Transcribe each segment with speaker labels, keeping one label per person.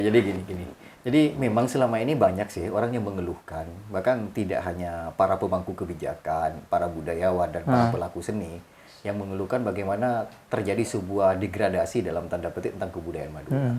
Speaker 1: Jadi gini. Jadi memang selama ini banyak sih orang yang mengeluhkan, bahkan tidak hanya para pemangku kebijakan, para budayawan dan para pelaku seni yang mengeluhkan bagaimana terjadi sebuah degradasi dalam tanda petik tentang kebudayaan Madura.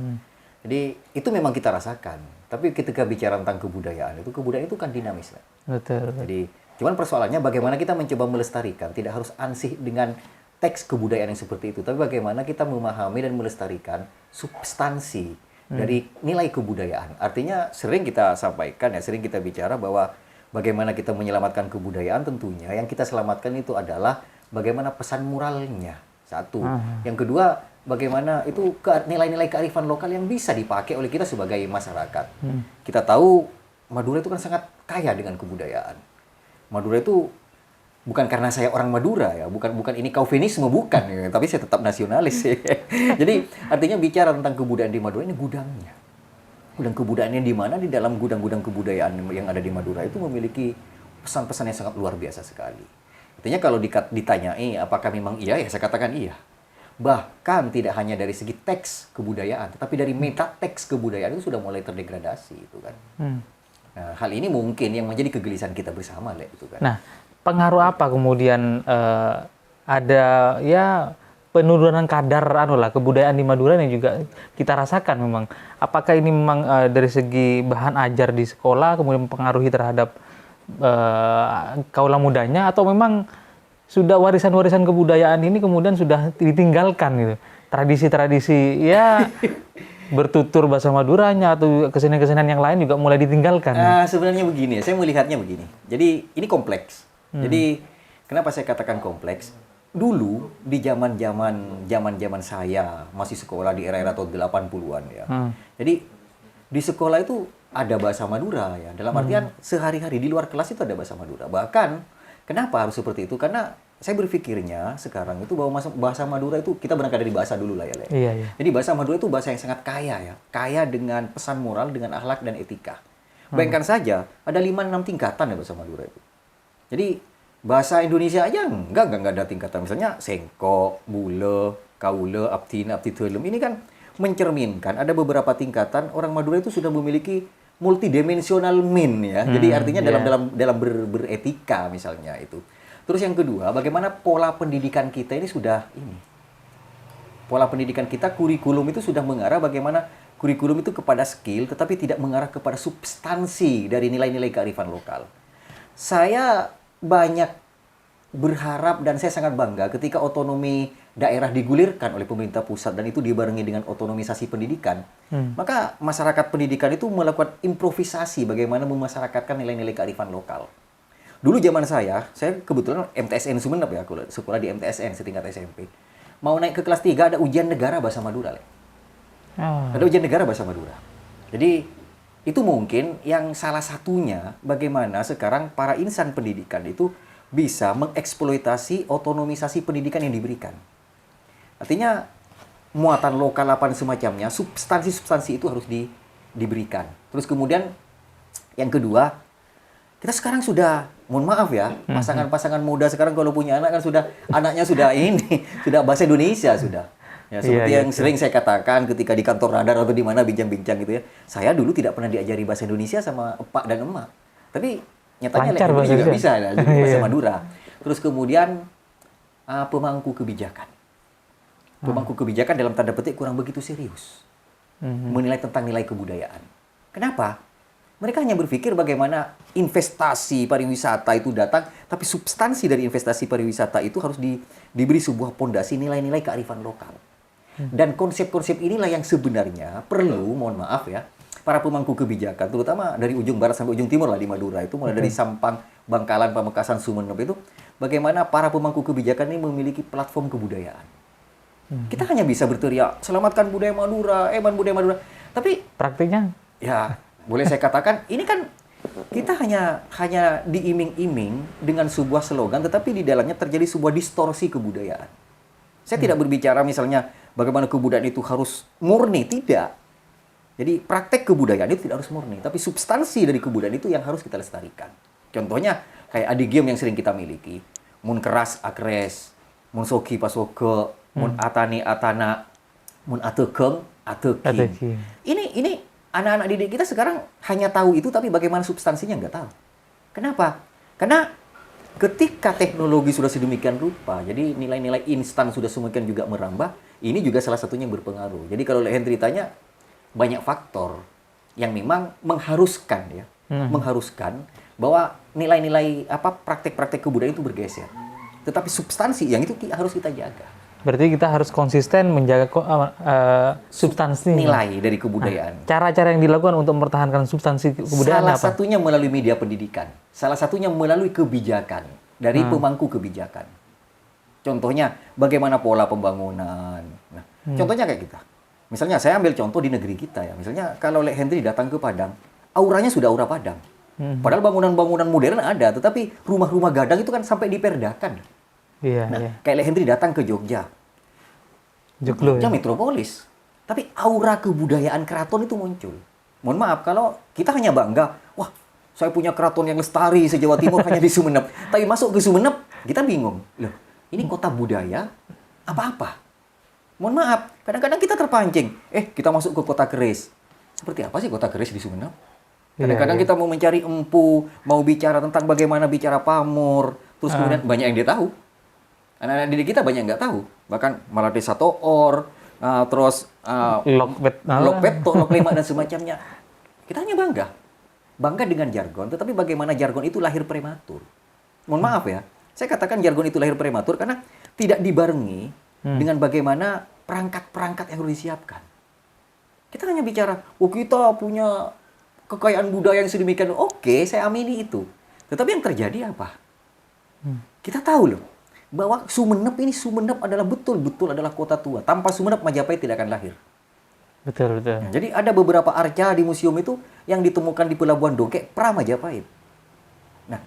Speaker 1: Jadi itu memang kita rasakan. Tapi ketika bicara tentang kebudayaan itu kan dinamis, lah.
Speaker 2: Betul.
Speaker 1: Jadi cuman persoalannya bagaimana kita mencoba melestarikan, tidak harus ansih dengan teks kebudayaan yang seperti itu, tapi bagaimana kita memahami dan melestarikan substansi dari nilai kebudayaan. Artinya sering kita sampaikan ya, sering kita bicara bahwa bagaimana kita menyelamatkan kebudayaan, tentunya yang kita selamatkan itu adalah bagaimana pesan moralnya. Satu. Yang kedua, bagaimana itu nilai-nilai kearifan lokal yang bisa dipakai oleh kita sebagai masyarakat. Kita tahu Madura itu kan sangat kaya dengan kebudayaan. Madura itu bukan karena saya orang Madura ya, bukan ini kaufinisme, bukan ya, tapi saya tetap nasionalis ya. Jadi artinya bicara tentang kebudayaan di Madura, ini gudangnya. Gudang kebudayaannya di mana? Di dalam gudang-gudang kebudayaan yang ada di Madura itu memiliki pesan-pesan yang sangat luar biasa sekali. Artinya kalau ditanyai apakah memang iya, ya saya katakan iya. Bahkan tidak hanya dari segi teks kebudayaan, tetapi dari meta teks kebudayaan itu sudah mulai terdegradasi itu kan. Nah, hal ini mungkin yang menjadi kegelisahan kita bersama, Le, itu kan.
Speaker 2: Nah, pengaruh apa kemudian ada ya penurunan kadar kebudayaan di Madura yang juga kita rasakan memang. Apakah ini memang dari segi bahan ajar di sekolah kemudian mempengaruhi terhadap kaula mudanya, atau memang sudah warisan-warisan kebudayaan ini kemudian sudah ditinggalkan gitu. Tradisi-tradisi ya bertutur bahasa Maduranya atau kesenian-kesenian yang lain juga mulai ditinggalkan.
Speaker 1: Sebenarnya begini, saya melihatnya begini. Jadi ini kompleks. Jadi kenapa saya katakan kompleks? Dulu di zaman saya masih sekolah di era-era tahun 80-an ya. Jadi di sekolah itu ada bahasa Madura ya. Dalam artian sehari-hari di luar kelas itu ada bahasa Madura. Bahkan kenapa harus seperti itu? Karena saya berpikirnya sekarang itu bahwa bahasa Madura itu, kita berangkat dari bahasa dulu lah ya, Le.
Speaker 2: Iya.
Speaker 1: Jadi bahasa Madura itu bahasa yang sangat kaya ya. Kaya dengan pesan moral, dengan akhlak dan etika. Bayangkan saja ada 5-6 tingkatan ya bahasa Madura itu. Jadi bahasa Indonesia aja enggak ada tingkatan. Misalnya sengko, bule, kaule, abtina, abtitelum. Ini kan mencerminkan ada beberapa tingkatan orang Madura itu sudah memiliki multidimensional min ya. Jadi artinya dalam beretika misalnya itu. Terus yang kedua, bagaimana pola pendidikan kita ini sudah pola pendidikan kita, kurikulum itu sudah mengarah bagaimana kurikulum itu kepada skill tetapi tidak mengarah kepada substansi dari nilai-nilai kearifan lokal. Saya banyak berharap dan saya sangat bangga ketika otonomi daerah digulirkan oleh pemerintah pusat dan itu dibarengi dengan otonomisasi pendidikan. Maka masyarakat pendidikan itu melakukan improvisasi bagaimana memasyarakatkan nilai-nilai kearifan lokal. Dulu zaman saya kebetulan MTSN Sumeneb ya, sekolah di MTSN setingkat SMP. Mau naik ke kelas 3 ada ujian negara bahasa Madura, Le. Ada ujian negara bahasa Madura. Jadi itu mungkin yang salah satunya bagaimana sekarang para insan pendidikan itu bisa mengeksploitasi otonomisasi pendidikan yang diberikan. Artinya muatan lokal apa semacamnya, substansi-substansi itu harus diberikan. Terus kemudian yang kedua, kita sekarang sudah, mohon maaf ya, pasangan-pasangan muda sekarang kalau punya anak kan anaknya sudah bahasa Indonesia sudah. Ya, seperti yang sering saya katakan ketika di kantor radar atau di mana bincang-bincang gitu ya. Saya dulu tidak pernah diajari bahasa Indonesia sama epak dan emak. Tapi nyatanya juga bisa ya, bahasa Madura. Terus kemudian pemangku kebijakan. Pemangku kebijakan dalam tanda petik kurang begitu serius menilai tentang nilai kebudayaan. Kenapa? Mereka hanya berpikir bagaimana investasi pariwisata itu datang, tapi substansi dari investasi pariwisata itu harus diberi sebuah pondasi nilai-nilai kearifan lokal. Dan konsep-konsep inilah yang sebenarnya perlu, mohon maaf ya, para pemangku kebijakan, terutama dari ujung barat sampai ujung timur lah di Madura itu, mulai dari Sampang, Bangkalan, Pamekasan, Sumeneb itu, bagaimana para pemangku kebijakan ini memiliki platform kebudayaan. Kita hanya bisa berteriak, selamatkan budaya Madura, budaya Madura. Tapi
Speaker 2: praktiknya,
Speaker 1: ya boleh saya katakan, ini kan kita hanya diiming-iming dengan sebuah slogan, tetapi di dalamnya terjadi sebuah distorsi kebudayaan. Saya tidak berbicara misalnya bagaimana kebudayaan itu harus murni, tidak. Jadi praktek kebudayaan itu tidak harus murni, tapi substansi dari kebudayaan itu yang harus kita lestarikan. Contohnya kayak adigium yang sering kita miliki, mun keras akres, mun soki pasoke, mun atani atana, mun atekeng ateking. Ini anak-anak didik kita sekarang hanya tahu itu, tapi bagaimana substansinya nggak tahu. Kenapa? Karena ketika teknologi sudah sedemikian rupa, jadi nilai-nilai instan sudah semakin juga merambah, ini juga salah satunya yang berpengaruh. Jadi kalau Henry tanya, banyak faktor yang memang mengharuskan ya, mengharuskan bahwa nilai-nilai praktek-praktek kebudayaan itu bergeser. Tetapi substansi yang itu harus kita jaga.
Speaker 2: Berarti kita harus konsisten menjaga substansi
Speaker 1: nilai dari kebudayaan.
Speaker 2: Cara-cara yang dilakukan untuk mempertahankan substansi kebudayaan
Speaker 1: Salah
Speaker 2: apa?
Speaker 1: satunya melalui media pendidikan. Salah satunya melalui kebijakan dari pemangku kebijakan. Contohnya bagaimana pola pembangunan. Nah, contohnya kayak kita. Misalnya saya ambil contoh di negeri kita ya. Misalnya kalau Lek Henry datang ke Padang, auranya sudah aura Padang. Padahal bangunan-bangunan modern ada, tetapi rumah-rumah gadang itu kan sampai diperdakan.
Speaker 2: Iya,
Speaker 1: Nah,
Speaker 2: iya.
Speaker 1: kayak Lek Henry datang ke Jogja.
Speaker 2: Joglo,
Speaker 1: Jogja
Speaker 2: ya?
Speaker 1: metropolis. Tapi aura kebudayaan keraton itu muncul. Mohon maaf, kalau kita hanya bangga, wah, saya punya keraton yang lestari se-Jawa Timur hanya di Sumeneb. Tapi masuk ke Sumeneb, kita bingung. Loh, ini kota budaya apa-apa? Mohon maaf, kadang-kadang kita terpancing. Kita masuk ke kota keris. Seperti apa sih kota keris di Sumeneb? Kadang-kadang kita mau mencari empu, mau bicara tentang bagaimana bicara pamor, terus kemudian banyak yang dia tahu. Anak-anak didik kita banyak yang nggak tahu. Bahkan malah desa Toor, terus Lokpet, Lok Lema, dan semacamnya. Kita hanya bangga. Bangga dengan jargon, tetapi bagaimana jargon itu lahir prematur. Mohon maaf ya, saya katakan jargon itu lahir prematur karena tidak dibarengi dengan bagaimana perangkat-perangkat yang harus disiapkan. Kita hanya bicara, kita punya kekayaan budaya yang sedemikian. Oke, saya amini itu. Tetapi yang terjadi apa? Kita tahu loh, bahwa Sumeneb adalah betul-betul adalah kota tua. Tanpa Sumeneb, Majapahit tidak akan lahir.
Speaker 2: Betul, betul.
Speaker 1: Nah, jadi ada beberapa arca di museum itu yang ditemukan di Pelabuhan Dongkek pra-Majapahit. Nah,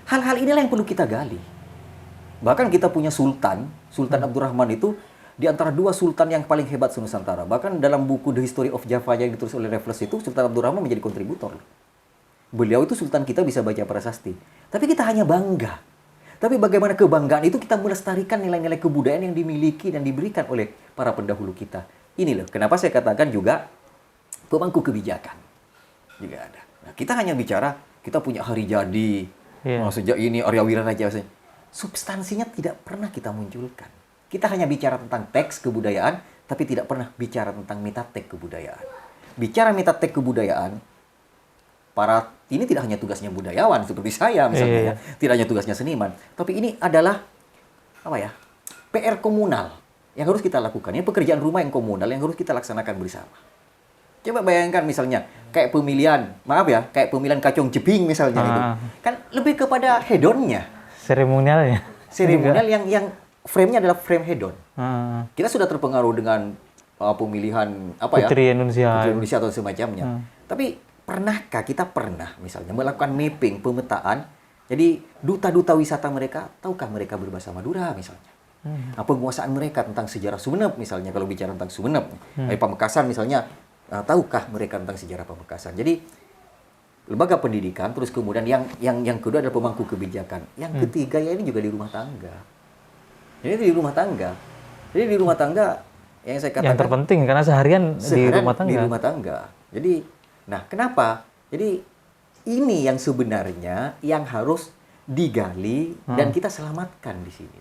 Speaker 1: hal-hal inilah yang perlu kita gali. Bahkan kita punya Sultan Abdurrahman itu di antara dua sultan yang paling hebat se-Nusantara. Bahkan dalam buku The History of Java yang ditulis oleh Raffles itu, Sultan Abdurrahman menjadi kontributor. Beliau itu sultan kita bisa baca prasasti. Tapi kita hanya bangga. Tapi bagaimana kebanggaan itu kita melestarikan nilai-nilai kebudayaan yang dimiliki dan diberikan oleh para pendahulu kita. Ini loh, kenapa saya katakan juga pemangku kebijakan. Juga ada. Nah, kita hanya bicara, kita punya hari jadi, sejak ini Arya Wiraraja. Substansinya tidak pernah kita munculkan. Kita hanya bicara tentang teks kebudayaan, tapi tidak pernah bicara tentang metatek kebudayaan. Bicara metatek kebudayaan, ini tidak hanya tugasnya budayawan seperti saya misalnya ya, tidak hanya tugasnya seniman, tapi ini adalah PR komunal yang harus kita lakukan. Ini pekerjaan rumah yang komunal yang harus kita laksanakan bersama. Coba bayangkan misalnya kayak pemilihan kacung jebing misalnya itu, kan lebih kepada hedonnya,
Speaker 2: seremonialnya
Speaker 1: yang frame-nya adalah frame hedon. Kita sudah terpengaruh dengan pemilihan
Speaker 2: Putri Indonesia
Speaker 1: atau semacamnya. Tapi pernahkah kita misalnya melakukan mapping, pemetaan, jadi duta-duta wisata mereka, tahukah mereka berbahasa Madura misalnya? Penguasaan mereka tentang sejarah Sumeneb misalnya, kalau bicara tentang Sumeneb. Pamekasan misalnya, tahukah mereka tentang sejarah Pamekasan? Jadi lembaga pendidikan, terus kemudian yang kedua adalah pemangku kebijakan. Yang ketiga ya ini juga di rumah tangga. Jadi di rumah tangga yang saya katakan
Speaker 2: yang terpenting karena seharian di rumah
Speaker 1: tangga. Jadi nah, kenapa? Jadi ini yang sebenarnya yang harus digali dan kita selamatkan di sini.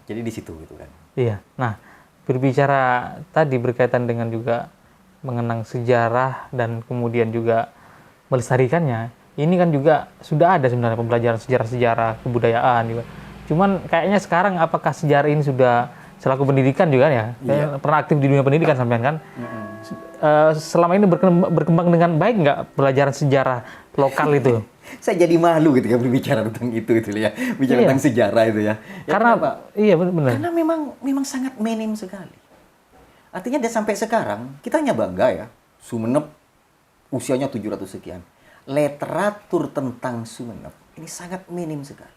Speaker 1: Jadi di situ gitu kan.
Speaker 2: Iya. Nah, berbicara tadi berkaitan dengan juga mengenang sejarah dan kemudian juga melestarikannya. Ini kan juga sudah ada sebenarnya pembelajaran sejarah-sejarah kebudayaan juga. Cuman kayaknya sekarang apakah sejarah ini sudah selaku pendidikan juga ya? Iya. Pernah aktif di dunia pendidikan sampean kan? Selama ini berkembang dengan baik nggak pelajaran sejarah lokal itu?
Speaker 1: Saya jadi malu ketika berbicara tentang itu ya, bicara tentang sejarah itu ya.
Speaker 2: Karena iya benar.
Speaker 1: Karena memang sangat minim sekali. Artinya sampai sekarang kita hanya bangga ya, Sumeneb usianya 700 sekian. Literatur tentang Sumeneb ini sangat minim sekali.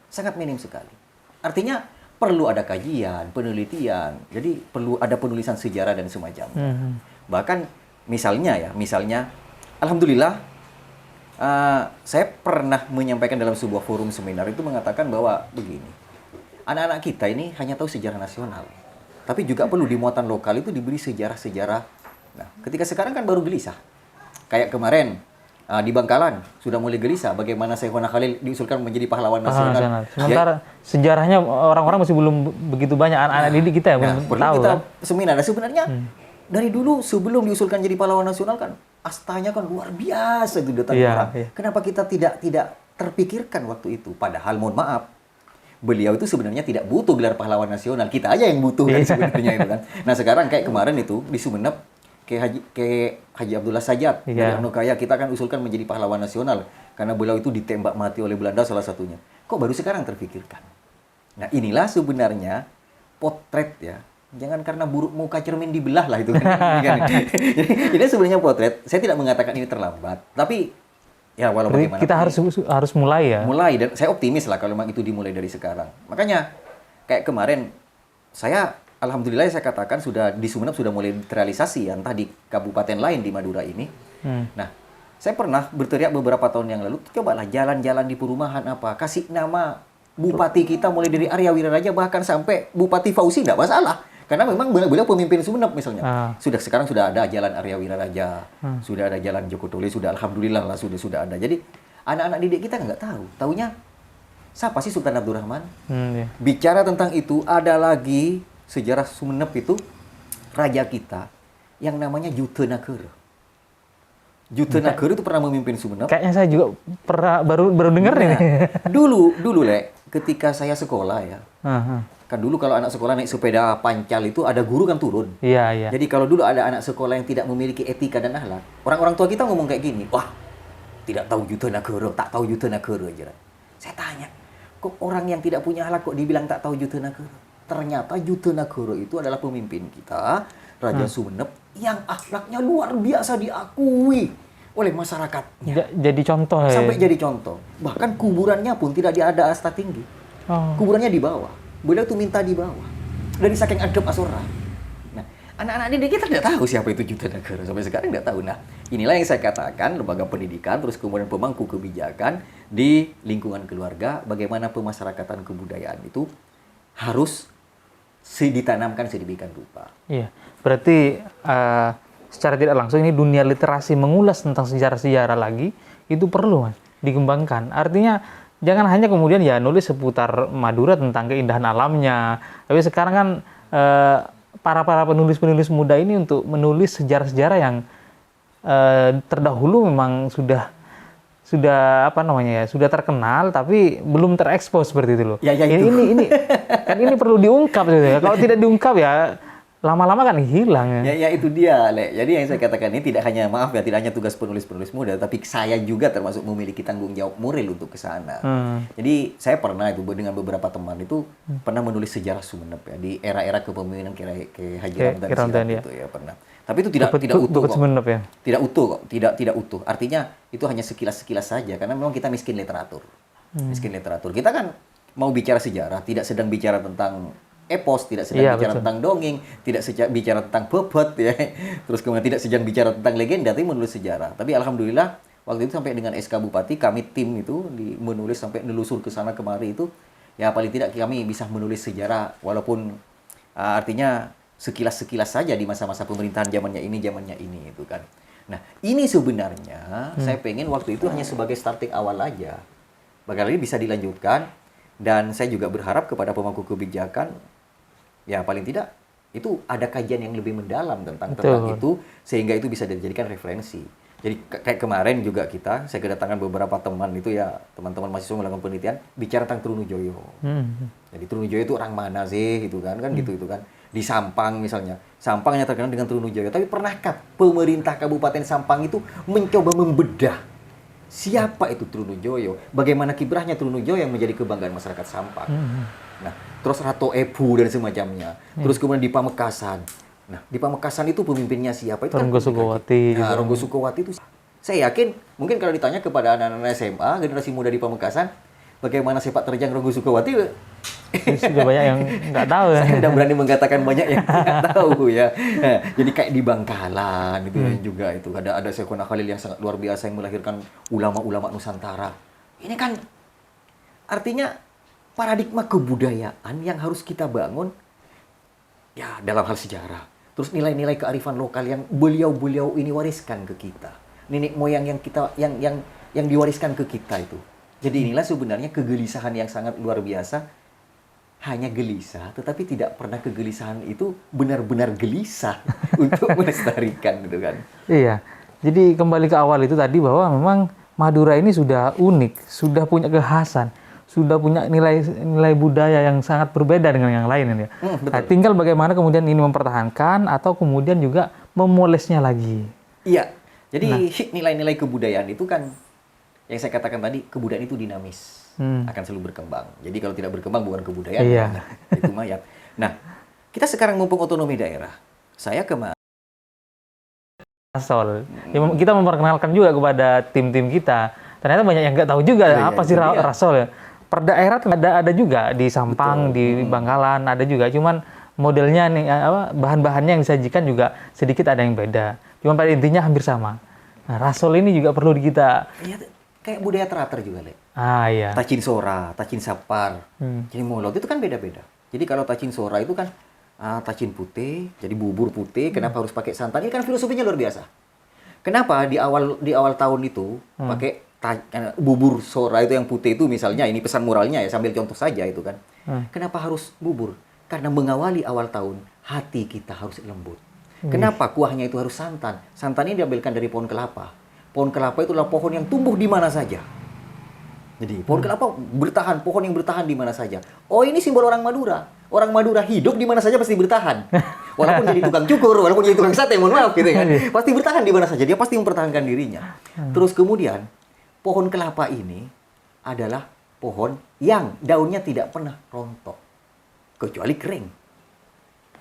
Speaker 1: Sangat minim sekali. Artinya perlu ada kajian, penelitian. Jadi perlu ada penulisan sejarah dan semacamnya. Bahkan misalnya, alhamdulillah, saya pernah menyampaikan dalam sebuah forum seminar itu mengatakan bahwa begini, anak-anak kita ini hanya tahu sejarah nasional, tapi juga perlu di muatan lokal itu diberi sejarah-sejarah Nah, ketika sekarang kan baru gelisah. Kayak kemarin di Bangkalan sudah mulai gelisah bagaimana Syekhona Khalil diusulkan menjadi pahlawan nasional.
Speaker 2: nasional. Sementara sejarahnya orang-orang masih belum begitu banyak anak-anak didik kita yang belum
Speaker 1: Perlu
Speaker 2: tahu
Speaker 1: kita
Speaker 2: kan.
Speaker 1: seminar. Nah, sebenarnya dari dulu sebelum diusulkan jadi pahlawan nasional kan astanya kan luar biasa itu datang
Speaker 2: Iya,
Speaker 1: orang.
Speaker 2: iya.
Speaker 1: Kenapa kita tidak terpikirkan waktu itu? Padahal mohon maaf, beliau itu sebenarnya tidak butuh gelar pahlawan nasional. Kita aja yang butuh kan sebenarnya itu kan. Nah, sekarang kayak kemarin itu di Sumeneb kayak Haji Abdullah Sajat dari
Speaker 2: Iya.
Speaker 1: Nukaya kita kan usulkan menjadi pahlawan nasional karena beliau itu ditembak mati oleh Belanda salah satunya. Kok baru sekarang terpikirkan? Nah, inilah sebenarnya potret ya. Jangan karena buruk muka cermin dibelah lah itu kan. Jadi sebenarnya potret. Saya tidak mengatakan ini terlambat, tapi ya walau
Speaker 2: Berarti
Speaker 1: bagaimana
Speaker 2: kita harus mulai ya.
Speaker 1: mulai, dan saya optimis lah kalau memang itu dimulai dari sekarang. Makanya kayak kemarin saya alhamdulillah saya katakan sudah di Sumeneb sudah mulai terrealisasi ya, entah di kabupaten lain di Madura ini. Nah, saya pernah berteriak beberapa tahun yang lalu, cobalah jalan-jalan di perumahan apa, kasih nama bupati kita mulai dari Arya Wiraraja bahkan sampai Bupati Fauzi tidak masalah. Karena memang beliau pemimpin Sumeneb misalnya. Sekarang sudah ada jalan Arya Wiraraja, sudah ada jalan Joko Tole, sudah alhamdulillah lah sudah ada. Jadi anak-anak didik kita nggak tahu. Taunya siapa sih Sultan Abdurrahman?
Speaker 2: Iya.
Speaker 1: Bicara tentang itu ada lagi sejarah Sumeneb itu raja kita yang namanya Jutenagara. Jutenagara itu pernah memimpin Sumeneb.
Speaker 2: Kayaknya saya juga pernah baru dengar
Speaker 1: Nah,
Speaker 2: ini.
Speaker 1: dulu Le, ketika saya sekolah ya.
Speaker 2: Aha.
Speaker 1: Kan dulu kalau anak sekolah naik sepeda pancal itu ada guru kan turun.
Speaker 2: Iya, iya.
Speaker 1: Jadi kalau dulu ada anak sekolah yang tidak memiliki etika dan akhlak, orang-orang tua kita ngomong kayak gini, wah, tidak tahu Jutenagara, tak tahu Jutenagara aja. Saya tanya, kok orang yang tidak punya akhlak kok dibilang tak tahu Jutenagara? Ternyata Jutenagara itu adalah pemimpin kita, Raja Sumeneb, yang akhlaknya luar biasa diakui oleh masyarakatnya.
Speaker 2: Jadi contoh ya.
Speaker 1: Sampai jadi contoh. Bahkan kuburannya pun tidak ada asta tinggi.
Speaker 2: Oh.
Speaker 1: Kuburannya di bawah. Beliau tuh minta di bawah. Dari saking adab asora. Nah, anak-anak didik kita tidak tahu siapa itu Jutenagara. Sampai sekarang tidak tahu. Nah, inilah yang saya katakan lembaga pendidikan, terus kemudian pemangku kebijakan di lingkungan keluarga, bagaimana pemasyarakatan kebudayaan itu harus ditanamkan sedemikian rupa.
Speaker 2: Iya. Berarti secara tidak langsung ini dunia literasi mengulas tentang sejarah-sejarah lagi itu perlu Mas dikembangkan. Artinya jangan hanya kemudian ya nulis seputar Madura tentang keindahan alamnya. Tapi sekarang kan para penulis-penulis muda ini untuk menulis sejarah-sejarah yang terdahulu memang sudah apa namanya ya, sudah terkenal tapi belum terekspos seperti itu loh.
Speaker 1: Ya, itu.
Speaker 2: Ini kan ini perlu diungkap gitu ya. Kalau tidak diungkap ya lama-lama kan hilang ya.
Speaker 1: Ya itu dia, Le. Jadi yang saya katakan ini tidak hanya, maaf ya, tidak hanya tugas penulis-penulis muda, tapi saya juga termasuk memiliki tanggung jawab moral untuk ke sana. Jadi saya pernah itu dengan beberapa teman itu pernah menulis sejarah Sumeneb ya di era-era kepemimpinan ke Haji Ramdan
Speaker 2: ya.
Speaker 1: itu ya pernah. Tapi itu tidak utuh kok.
Speaker 2: Sumeneb ya.
Speaker 1: Tidak utuh kok, tidak utuh. Artinya itu hanya sekilas-sekilas saja karena memang kita miskin literatur. Miskin literatur. Kita kan mau bicara sejarah, tidak sedang bicara tentang epos, tidak sedang bicara tentang dongeng, tidak bicara tentang bobot ya. Terus kemudian tidak sedang bicara tentang legenda, tapi menulis sejarah. Tapi alhamdulillah waktu itu sampai dengan SK Bupati kami tim itu menulis sampai nelusur ke sana kemari itu ya paling tidak kami bisa menulis sejarah walaupun artinya sekilas-sekilas saja di masa-masa pemerintahan zamannya ini itu kan. Nah, ini sebenarnya saya pengen waktu itu hanya sebagai starting awal aja. Barangkali bisa dilanjutkan dan saya juga berharap kepada pemangku kebijakan ya paling tidak itu ada kajian yang lebih mendalam tentang itu sehingga itu bisa dijadikan referensi. Jadi kayak kemarin juga saya kedatangan beberapa teman itu ya, teman-teman mahasiswa melakukan penelitian bicara tentang Trunojoyo. Jadi Trunojoyo itu orang mana sih gitu kan gitu itu kan. Di Sampang misalnya. Sampangnya terkenal dengan Trunojoyo, tapi pernahkah pemerintah Kabupaten Sampang itu mencoba membedah siapa itu Trunojoyo? Bagaimana kiprahnya Trunojoyo yang menjadi kebanggaan masyarakat Sampang? Nah, terus Ratu Ebu dan semacamnya. Terus kemudian di Pamekasan. Nah, di Pamekasan itu pemimpinnya siapa? Itu
Speaker 2: Ronggo Sukowati.
Speaker 1: Nah, Ronggo Sukowati itu saya yakin mungkin kalau ditanya kepada anak-anak SMA, generasi muda di Pamekasan, bagaimana sepak terjang Ronggo Sukowati?
Speaker 2: Sudah banyak yang nggak tahu ya.
Speaker 1: Saya tidak berani mengatakan banyak yang nggak tahu ya. Nah, jadi kayak di Bangkalan itu juga itu ada Syekhona Khalil yang sangat luar biasa yang melahirkan ulama-ulama Nusantara. Ini kan artinya paradigma kebudayaan yang harus kita bangun ya dalam hal sejarah. Terus nilai-nilai kearifan lokal yang beliau-beliau ini wariskan ke kita. Nenek moyang yang diwariskan ke kita itu. Jadi inilah sebenarnya kegelisahan yang sangat luar biasa. Hanya gelisah, tetapi tidak pernah kegelisahan itu benar-benar gelisah untuk melestarikan gitu kan.
Speaker 2: Iya. Jadi kembali ke awal itu tadi bahwa memang Madura ini sudah unik, sudah punya kekhasan, sudah punya nilai budaya yang sangat berbeda dengan yang lain ya.
Speaker 1: Betul.
Speaker 2: Nah, tinggal bagaimana kemudian ini mempertahankan atau kemudian juga memolesnya lagi.
Speaker 1: Iya. Jadi nilai-nilai kebudayaan itu kan yang saya katakan tadi, kebudayaan itu dinamis. Akan selalu berkembang. Jadi kalau tidak berkembang bukan kebudayaan,
Speaker 2: Iya.
Speaker 1: itu mayat. Nah, kita sekarang mumpung otonomi daerah. Saya
Speaker 2: Rasol. Ya, kita memperkenalkan juga kepada tim-tim kita. Ternyata banyak yang nggak tahu juga
Speaker 1: Iya,
Speaker 2: apa
Speaker 1: itu
Speaker 2: sih
Speaker 1: dia.
Speaker 2: Rasol ya. Per daerah tuh ada juga di Sampang, di Bangkalan ada juga. Cuman modelnya nih bahan-bahannya yang disajikan juga sedikit ada yang beda. Cuman pada intinya hampir sama. Nah, Rasol ini juga perlu kita.
Speaker 1: iya, kayak budaya teratur juga, Le.
Speaker 2: Iya.
Speaker 1: Tacin Sora, Tacin Sapar, jadi Molot itu kan beda-beda. Jadi kalau Tacin Sora itu kan tacin putih, jadi bubur putih. Kenapa harus pakai santan? Ini kan filosofinya luar biasa. Kenapa di awal tahun itu pakai bubur Sora itu yang putih itu misalnya ini pesan moralnya ya sambil contoh saja itu kan. Kenapa harus bubur? Karena mengawali awal tahun hati kita harus lembut. Kenapa kuahnya itu harus santan? Santan ini diambilkan dari pohon kelapa. Pohon kelapa itulah pohon yang tumbuh di mana saja. Jadi pohon kelapa bertahan, pohon yang bertahan di mana saja. Oh, ini simbol orang Madura. Orang Madura hidup di mana saja pasti bertahan. Walaupun jadi tukang cukur, walaupun jadi tukang sate, mohon maaf gitu kan. Pasti bertahan di mana saja, dia pasti mempertahankan dirinya. Terus kemudian pohon kelapa ini adalah pohon yang daunnya tidak pernah rontok kecuali kering.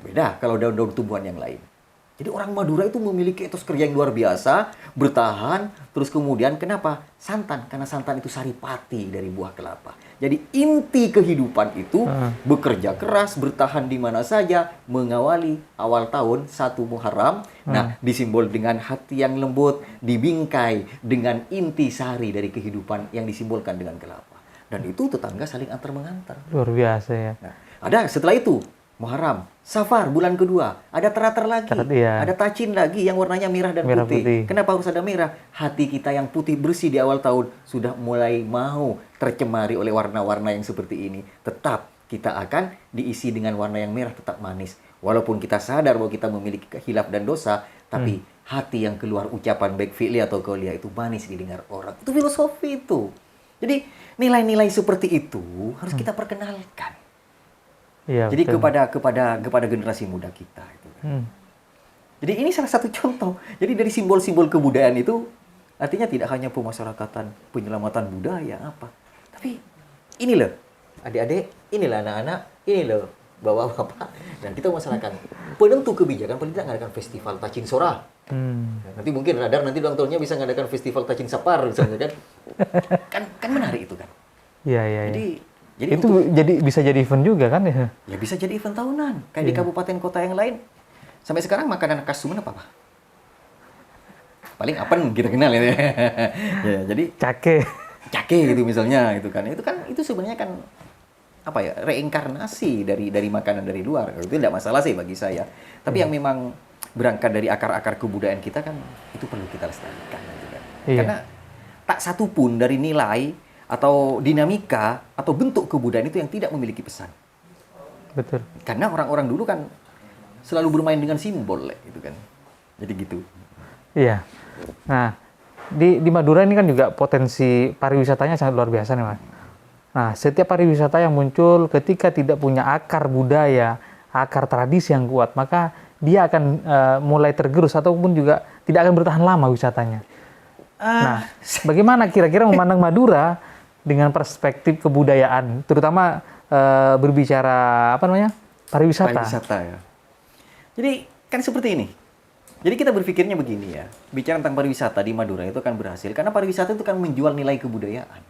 Speaker 1: Beda kalau daun-daun tumbuhan yang lain. Jadi orang Madura itu memiliki etos kerja yang luar biasa, bertahan, terus kemudian kenapa? Santan, karena santan itu saripati dari buah kelapa. Jadi inti kehidupan itu bekerja keras, bertahan di mana saja, mengawali awal tahun 1 Muharram. Nah, disimbol dengan hati yang lembut, dibingkai dengan inti sari dari kehidupan yang disimbolkan dengan kelapa. Dan itu tetangga saling antar mengantar.
Speaker 2: Luar biasa ya.
Speaker 1: Nah, ada setelah itu Muharram, Safar bulan kedua, ada teratar lagi,
Speaker 2: Iya.
Speaker 1: ada tacin lagi yang warnanya merah dan
Speaker 2: Merah
Speaker 1: putih.
Speaker 2: putih.
Speaker 1: Kenapa harus ada merah? Hati kita yang putih bersih di awal tahun sudah mulai mau tercemari oleh warna-warna yang seperti ini. Tetap kita akan diisi dengan warna yang merah tetap manis. Walaupun kita sadar bahwa kita memiliki khilaf dan dosa, tapi hati yang keluar ucapan baik fi'li atau qauliah itu manis didengar orang. Itu filosofi itu. Jadi nilai-nilai seperti itu harus kita perkenalkan.
Speaker 2: Iya,
Speaker 1: Jadi
Speaker 2: betul.
Speaker 1: kepada generasi muda kita itu. Jadi ini salah satu contoh. Jadi dari simbol-simbol kebudayaan itu artinya tidak hanya pemasyarakatan, penyelamatan budaya apa. Tapi ini loh, adik-adik, inilah anak-anak, ini loh bapak-bapak. Dan kita masyarakat penentu kebijakan paling tidak mengadakan festival Tacin Sora. Nanti mungkin Radar nanti ulang tahunnya bisa mengadakan festival Tacin Sapar misalnya kan. kan menarik itu kan.
Speaker 2: Iya.
Speaker 1: Jadi
Speaker 2: Itu bisa jadi event juga kan ya?
Speaker 1: ya bisa jadi event tahunan. Kayak di kabupaten kota yang lain. Sampai sekarang makanan khas Sumenep apa? Paling apen kita kenal ya. Ya, jadi
Speaker 2: Cake.
Speaker 1: cake gitu misalnya itu kan itu sebenarnya kan apa ya? Reinkarnasi dari makanan dari luar. Itu tidak masalah sih bagi saya. Tapi yang memang berangkat dari akar-akar kebudayaan kita kan itu perlu kita lestarikan gitu kan.
Speaker 2: Iya.
Speaker 1: Karena tak satu pun dari nilai atau dinamika atau bentuk kebudayaan itu yang tidak memiliki pesan.
Speaker 2: Betul.
Speaker 1: Karena orang-orang dulu kan selalu bermain dengan simbol gitu kan. Jadi gitu.
Speaker 2: Iya. Nah, di Madura ini kan juga potensi pariwisatanya sangat luar biasa nih, Mas. Nah, setiap pariwisata yang muncul ketika tidak punya akar budaya, akar tradisi yang kuat, maka dia akan mulai tergerus ataupun juga tidak akan bertahan lama wisatanya. Nah, bagaimana kira-kira memandang Madura dengan perspektif kebudayaan, terutama berbicara pariwisata?
Speaker 1: Pariwisata ya. Jadi kan seperti ini. Jadi kita berpikirnya begini ya. Bicara tentang pariwisata di Madura itu akan berhasil karena pariwisata itu kan menjual nilai kebudayaan.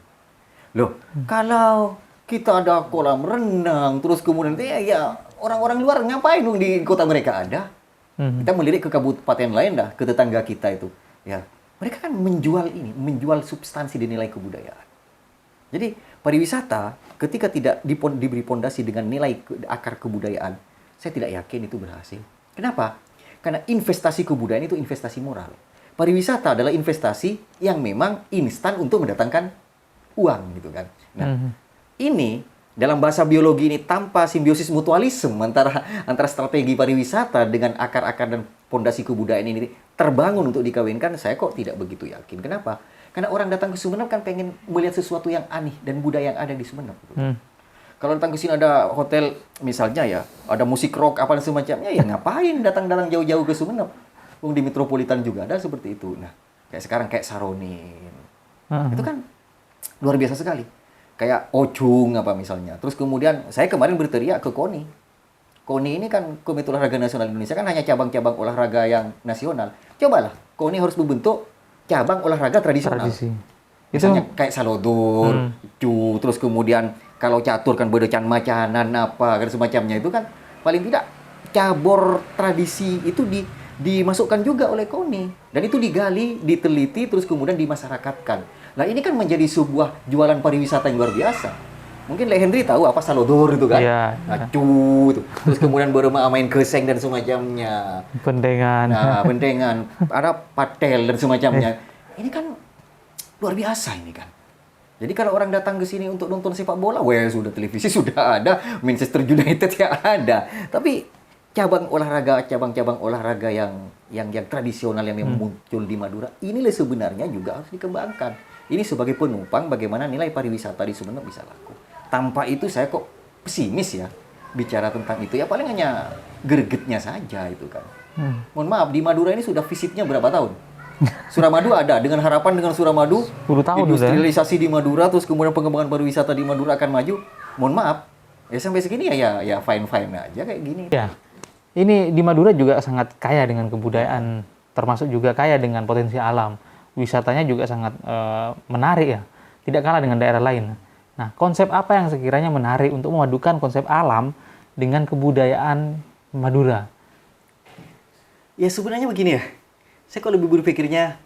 Speaker 1: Loh, kalau kita ada kolam renang terus kemudian ya orang-orang luar ngapain dong di kota mereka ada? Kita melirik ke kabupaten lain dah, ke tetangga kita itu. Ya, mereka kan menjual substansi di nilai kebudayaan. Jadi pariwisata ketika tidak diberi pondasi dengan nilai akar kebudayaan, saya tidak yakin itu berhasil. Kenapa? Karena investasi kebudayaan itu investasi moral. Pariwisata adalah investasi yang memang instan untuk mendatangkan uang gitu kan. Nah, ini dalam bahasa biologi ini tanpa simbiosis mutualisme antara strategi pariwisata dengan akar-akar dan fondasi kebudayaan ini terbangun untuk dikawinkan, saya kok tidak begitu yakin. Kenapa? Karena orang datang ke Sumeneb kan pengen melihat sesuatu yang aneh dan budaya yang ada di Sumeneb. Kalau datang ke sini ada hotel misalnya ya, ada musik rock apa dan semacamnya, ya ngapain datang-datang jauh-jauh ke Sumeneb? Di metropolitan juga ada seperti itu. Nah, kayak sekarang kayak Saronin. Itu kan luar biasa sekali. Kayak Ocung apa misalnya. Terus kemudian saya kemarin berteriak ke KONI. KONI ini kan Komite Olahraga Nasional Indonesia, kan hanya cabang-cabang olahraga yang nasional. Cobalah, KONI harus membentuk cabang olahraga tradisional. Misalnya kayak Salodor, terus kemudian kalau catur kan bedocan macanan apa dan semacamnya, itu kan paling tidak cabur tradisi itu dimasukkan juga oleh KONI, dan itu digali, diteliti, terus kemudian dimasyarakatkan. Nah, ini kan menjadi sebuah jualan pariwisata yang luar biasa. Mungkin Le Henry tahu apa Salodor itu kan?
Speaker 3: Iya.
Speaker 1: Terus kemudian bermain main geseng dan semacamnya.
Speaker 3: Bendengan.
Speaker 1: Nah, bendengan, ada patel dan semacamnya. Ini kan luar biasa ini kan. Jadi kalau orang datang ke sini untuk nonton sepak bola, wah sudah televisi sudah ada, Manchester United ya ada. Tapi cabang-cabang olahraga yang tradisional yang muncul di Madura, inilah sebenarnya juga harus dikembangkan. Ini sebagai penumpang bagaimana nilai pariwisata di Sumeneb bisa laku. Tanpa itu saya kok pesimis ya bicara tentang itu. Ya paling hanya gregetnya saja itu kan. Mohon maaf, di Madura ini sudah visitnya berapa tahun? Suramadu ada, dengan harapan dengan Suramadu
Speaker 3: 10 tahun
Speaker 1: industrialisasi di Madura, terus kemudian pengembangan pariwisata di Madura akan maju. Mohon maaf, ya sampai segini ya fine-fine aja kayak gini.
Speaker 3: Ya. Ini di Madura juga sangat kaya dengan kebudayaan, termasuk juga kaya dengan potensi alam. Wisatanya juga sangat menarik ya, tidak kalah dengan daerah lain. Nah, konsep apa yang sekiranya menarik untuk memadukan konsep alam dengan kebudayaan Madura?
Speaker 1: Ya sebenarnya begini ya, saya kalau lebih berpikirnya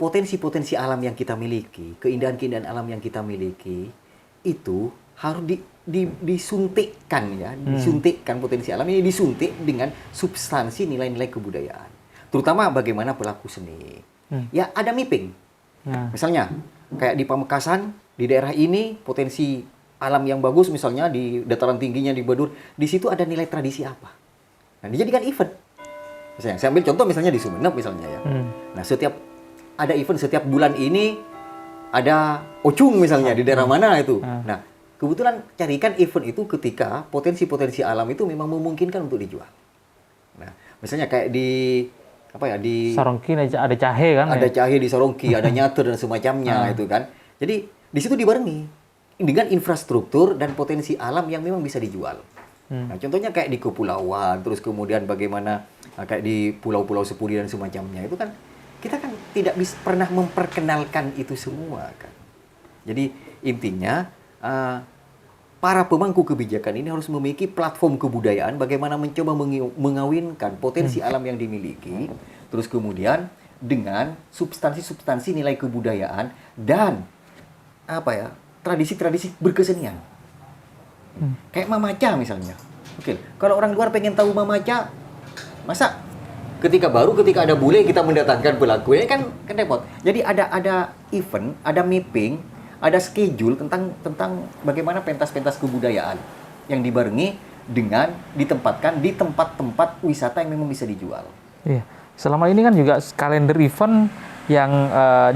Speaker 1: potensi-potensi alam yang kita miliki, keindahan-keindahan alam yang kita miliki, itu harus disuntikkan ya, disuntikkan potensi alam ini, disuntik dengan substansi nilai-nilai kebudayaan. Terutama bagaimana pelaku seni. Ya ada mapping. Misalnya kayak di Pamekasan, di daerah ini potensi alam yang bagus, misalnya di dataran tingginya di Badur, di situ ada nilai tradisi apa. Nah, dijadikan event. Misalnya, saya ambil contoh misalnya di Sumeneb misalnya ya. Nah, setiap ada event setiap bulan ini ada Ocung misalnya di daerah mana itu. Nah, kebetulan carikan event itu ketika potensi-potensi alam itu memang memungkinkan untuk dijual. Nah, misalnya kayak di
Speaker 3: Sarongki ada cahe kan?
Speaker 1: Ada cahe di Sarongki, ada nyater dan semacamnya itu kan. Jadi di situ dibarengi dengan infrastruktur dan potensi alam yang memang bisa dijual. Nah, contohnya kayak di kepulauan, terus kemudian bagaimana kayak di pulau-pulau Sepudi dan semacamnya, itu kan kita kan tidak bisa pernah memperkenalkan itu semua kan. Jadi intinya para pemangku kebijakan ini harus memiliki platform kebudayaan bagaimana mencoba mengawinkan potensi alam yang dimiliki, terus kemudian dengan substansi-substansi nilai kebudayaan dan tradisi-tradisi berkesenian. Kayak Mamaca misalnya. Oke, kalau orang luar pengen tahu Mamaca, masa ketika ada bule kita mendatangkan pelaku, ini kan repot. Jadi ada event, ada mapping, ada schedule tentang bagaimana pentas-pentas kebudayaan yang dibarengi dengan ditempatkan di tempat-tempat wisata yang memang bisa dijual.
Speaker 3: Iya. Selama ini kan juga kalender event yang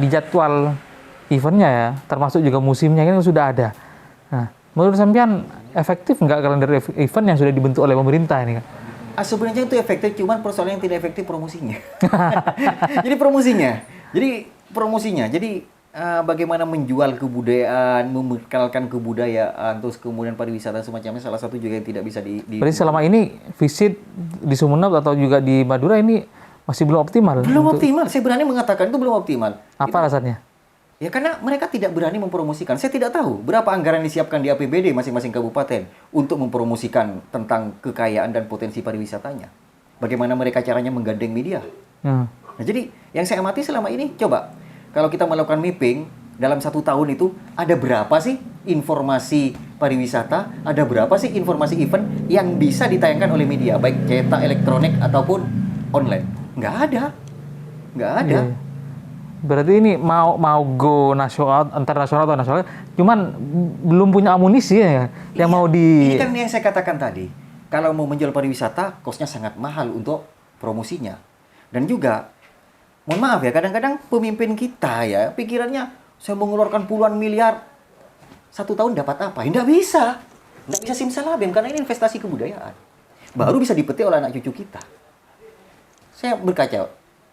Speaker 3: dijadwal eventnya ya, termasuk juga musimnya kan sudah ada. Nah, menurut sampean efektif nggak kalender event yang sudah dibentuk oleh pemerintah ini kan?
Speaker 1: Sebenarnya itu efektif, cuman persoalan yang tidak efektif promosinya. Jadi bagaimana menjual kebudayaan, memperkenalkan kebudayaan, terus kemudian pariwisata semacamnya, salah satu juga yang tidak bisa
Speaker 3: Berarti selama ini visit di Sumeneb atau juga di Madura ini masih belum optimal?
Speaker 1: Belum optimal, saya berani mengatakan itu belum optimal.
Speaker 3: Apa alasannya?
Speaker 1: Ya karena mereka tidak berani mempromosikan. Saya tidak tahu berapa anggaran disiapkan di APBD masing-masing kabupaten untuk mempromosikan tentang kekayaan dan potensi pariwisatanya. Bagaimana mereka caranya menggandeng media. Nah, jadi yang saya amati selama ini, coba kalau kita melakukan mapping dalam 1 tahun itu ada berapa sih informasi pariwisata, ada berapa sih informasi event yang bisa ditayangkan oleh media, baik cetak, elektronik ataupun online. Nggak ada. Nggak ada.
Speaker 3: Iya. Berarti ini mau go nasional, internasional atau nasional, cuman belum punya amunisi ya yang mau
Speaker 1: Ini kan yang saya katakan tadi. Kalau mau menjual pariwisata, kosnya sangat mahal untuk promosinya. Dan juga, mohon maaf ya, kadang-kadang pemimpin kita ya, pikirannya, saya mengeluarkan puluhan miliar, 1 tahun dapat apa? Nggak bisa. Nggak bisa simsalabim, karena ini investasi kebudayaan. Baru bisa dipetik oleh anak cucu kita. Saya berkaca,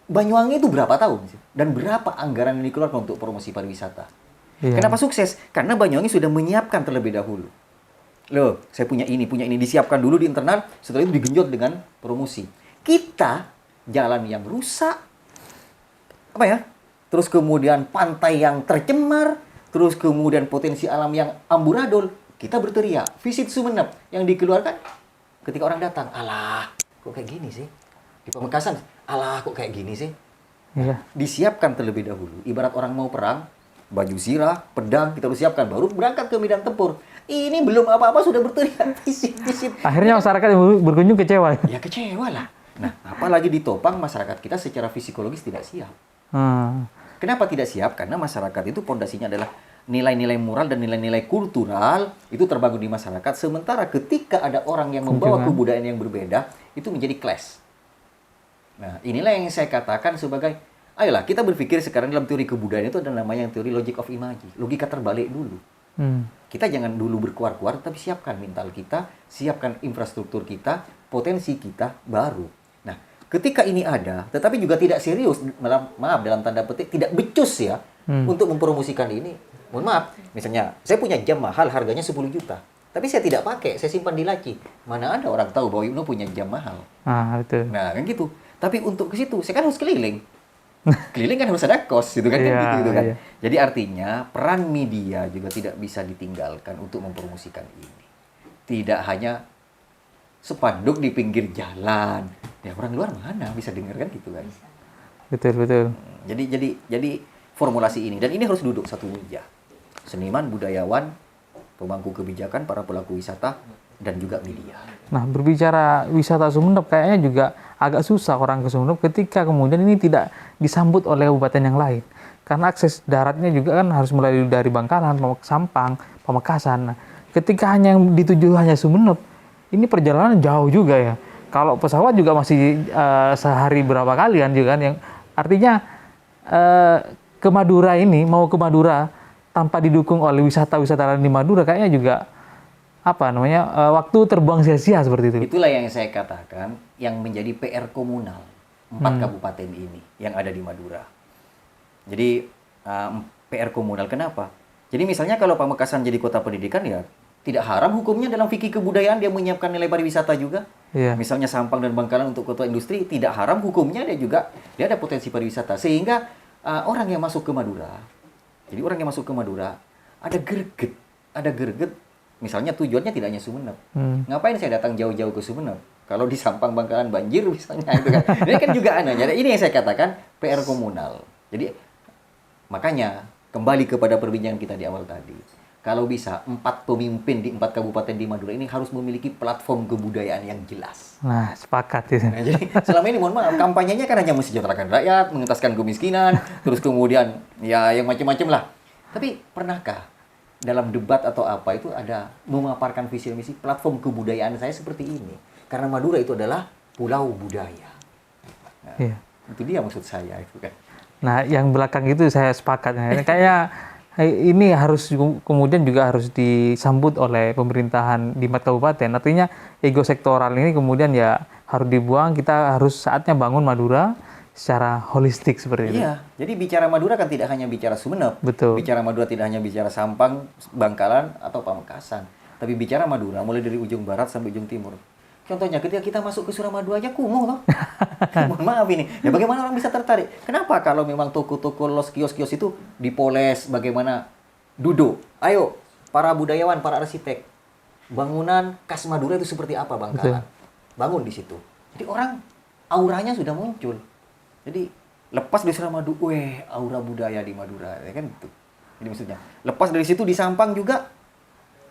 Speaker 1: Banyuwangi itu berapa tahun sih? Dan berapa anggaran yang dikeluarkan untuk promosi pariwisata?
Speaker 3: Iya.
Speaker 1: Kenapa sukses? Karena Banyuwangi sudah menyiapkan terlebih dahulu. Loh, saya punya ini, disiapkan dulu di internal, setelah itu digenjot dengan promosi. Kita, jalan yang rusak, apa ya? Terus kemudian pantai yang tercemar, terus kemudian potensi alam yang amburadul, kita berteriak, visit Sumeneb, yang dikeluarkan ketika orang datang, alah, kok kayak gini sih? Di Pamekasan, alah, kok kayak gini sih?
Speaker 3: Iya.
Speaker 1: Disiapkan terlebih dahulu. Ibarat orang mau perang, baju zirah, pedang, kita harus siapkan, baru berangkat ke medan tempur. Ini belum apa-apa sudah berteriak, visit.
Speaker 3: Akhirnya masyarakat yang berkunjung kecewa.
Speaker 1: Ya kecewa lah. Nah, apalagi ditopang masyarakat kita secara psikologis tidak siap.
Speaker 3: Hmm.
Speaker 1: Kenapa tidak siap? Karena masyarakat itu pondasinya adalah nilai-nilai moral dan nilai-nilai kultural itu terbangun di masyarakat. Sementara ketika ada orang yang membawa kebudayaan yang berbeda, itu menjadi clash. Nah, inilah yang saya katakan sebagai, ayolah kita berpikir sekarang dalam teori kebudayaan itu ada namanya yang teori logic of image. Logika terbalik dulu. Kita jangan dulu berkuar-kuar, tapi siapkan mental kita, siapkan infrastruktur kita, potensi kita baru. Nah, ketika ini ada, tetapi juga tidak serius, dalam tanda petik, tidak becus ya, untuk mempromosikan ini. Mohon maaf, misalnya, saya punya jam mahal, harganya 10 juta. Tapi saya tidak pakai, saya simpan di laci. Mana ada orang tahu bahwa Ibnu punya jam mahal.
Speaker 3: Betul.
Speaker 1: Nah, kan gitu. Tapi untuk ke situ, saya kan harus keliling. Keliling kan harus ada kos, gitu kan?
Speaker 3: Iya,
Speaker 1: gitu kan.
Speaker 3: iya.
Speaker 1: Jadi artinya, peran media juga tidak bisa ditinggalkan untuk mempromosikan ini. Tidak hanya spanduk di pinggir jalan. Ya orang luar mana bisa dengar kan gitu kan?
Speaker 3: Betul.
Speaker 1: Jadi formulasi ini, dan ini harus duduk satu meja. Seniman, budayawan, pemangku kebijakan, para pelaku wisata, dan juga media.
Speaker 3: Nah, berbicara wisata Sumeneb kayaknya juga agak susah orang ke Sumeneb ketika kemudian ini tidak disambut oleh kabupaten yang lain. Karena akses daratnya juga kan harus mulai dari Bangkalan, Sampang, Pamekasan. Nah, ketika hanya yang dituju hanya Sumeneb, ini perjalanan jauh juga ya. Kalau pesawat juga masih sehari berapa kali kan juga kan, yang artinya ke Madura ini, mau ke Madura tanpa didukung oleh wisata-wisata lain di Madura kayaknya juga waktu terbuang sia-sia seperti itu.
Speaker 1: Itulah yang saya katakan yang menjadi PR komunal 4 kabupaten ini yang ada di Madura. Jadi PR komunal kenapa? Jadi misalnya kalau Pamekasan jadi kota pendidikan ya tidak haram hukumnya dalam fikih kebudayaan dia menyiapkan nilai pariwisata juga.
Speaker 3: Iya.
Speaker 1: Misalnya Sampang dan Bangkalan untuk kota industri tidak haram hukumnya dia ada potensi pariwisata sehingga orang yang masuk ke Madura. Jadi orang yang masuk ke Madura ada greget. Misalnya tujuannya tidak hanya Sumeneb. Ngapain saya datang jauh-jauh ke Sumeneb? Kalau di Sampang, Bangkalan banjir misalnya itu kan. Ini kan juga aneh. Jadi ini yang saya katakan PR komunal. Jadi makanya kembali kepada perbincangan kita di awal tadi. Kalau bisa 4 pemimpin di 4 kabupaten di Madura ini harus memiliki platform kebudayaan yang jelas.
Speaker 3: Nah, sepakat itu.
Speaker 1: Nah, jadi selama ini mohon maaf kampanyenya kan hanya mensejahterakan rakyat, mengentaskan kemiskinan, terus kemudian ya yang macam-macam lah. Tapi pernahkah dalam debat atau apa itu ada memaparkan visi misi platform kebudayaan saya seperti ini? Karena Madura itu adalah pulau budaya. Nah,
Speaker 3: Iya.
Speaker 1: itu dia maksud saya itu kan.
Speaker 3: Nah, yang belakang itu saya sepakat. Kayaknya ini harus kemudian juga harus disambut oleh pemerintahan di 4 kabupaten. Artinya ego sektoral ini kemudian ya harus dibuang. Kita harus saatnya bangun Madura secara holistik seperti itu.
Speaker 1: Iya, jadi bicara Madura kan tidak hanya bicara Sumeneb.
Speaker 3: Betul.
Speaker 1: Bicara Madura tidak hanya bicara Sampang, Bangkalan, atau Pamekasan. Tapi bicara Madura mulai dari ujung barat sampai ujung timur. Contohnya ketika kita masuk ke Suramadu aja kumuh loh. Mohon maaf ini. Ya bagaimana orang bisa tertarik? Kenapa kalau memang toko-toko kios-kios itu dipoles bagaimana duduk? Ayo para budayawan, para arsitek. Bangunan khas Madura itu seperti apa Bangkalan? Bangun di situ. Jadi orang auranya sudah muncul. Jadi lepas dari Suramadu, aura budaya di Madura, ya kan gitu. Jadi maksudnya, lepas dari situ di Sampang juga.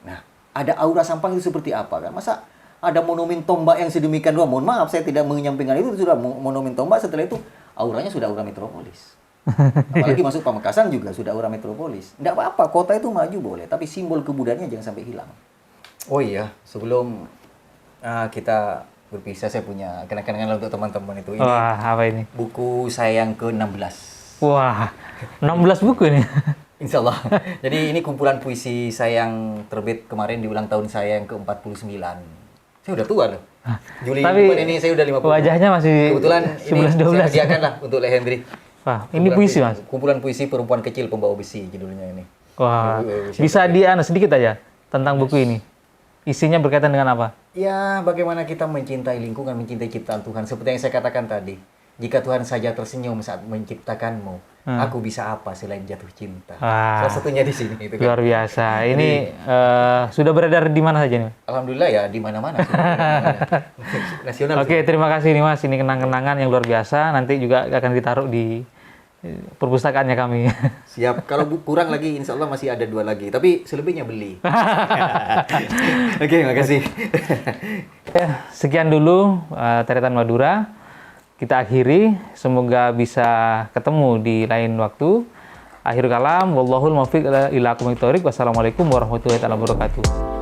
Speaker 1: Nah, ada aura Sampang itu seperti apa kan? Masa ada monumen tombak yang sedemikian rupa. Mohon maaf, saya tidak menyampingkan itu sudah monumen tombak. Setelah itu auranya sudah aura metropolis. Apalagi masuk Pamekasan juga sudah aura metropolis. Tidak apa-apa, kota itu maju boleh, tapi simbol kebudayaannya jangan sampai hilang. Oh iya, sebelum kita berpisah, saya punya kenang-kenangan untuk teman-teman itu. Ini
Speaker 3: Wah, apa ini?
Speaker 1: buku saya yang ke-16.
Speaker 3: Wah, 16 buku ini.
Speaker 1: Insya Allah. Jadi ini kumpulan puisi saya yang terbit kemarin di ulang tahun saya yang ke-49. Saya udah tua loh. Juli
Speaker 3: Tapi
Speaker 1: depan ini saya udah 50.
Speaker 3: wajahnya masih
Speaker 1: Kebetulan ini
Speaker 3: 11-12.
Speaker 1: saya hadiahkan lah untuk Le Hendri.
Speaker 3: Wah, ini puisi, Mas.
Speaker 1: Kumpulan puisi perempuan kecil pembawa besi judulnya ini.
Speaker 3: Wah, bisa sedikit aja tentang buku ini. Isinya berkaitan dengan apa?
Speaker 1: Ya, bagaimana kita mencintai lingkungan, mencintai ciptaan Tuhan. Seperti yang saya katakan tadi. Jika Tuhan saja tersenyum saat menciptakanmu, aku bisa apa selain jatuh cinta?
Speaker 3: Wah.
Speaker 1: Salah satunya di sini. Itu kan.
Speaker 3: Luar biasa. Ini sudah beredar di mana saja nih?
Speaker 1: Alhamdulillah ya, di mana-mana. Nasional.
Speaker 3: Oke, terima kasih nih Mas. Ini kenang-kenangan yang luar biasa. Nanti juga akan ditaruh di perpustakaannya kami.
Speaker 1: Siap. Kalau kurang lagi, insya Allah masih ada 2 lagi. Tapi selebihnya beli. Oke, makasih.
Speaker 3: Ya, sekian dulu Teretan Madura. Kita akhiri. Semoga bisa ketemu di lain waktu. Akhir kalam. Wallahul muwaffiq ila aqwamit thoriq. Wassalamualaikum warahmatullahi wabarakatuh.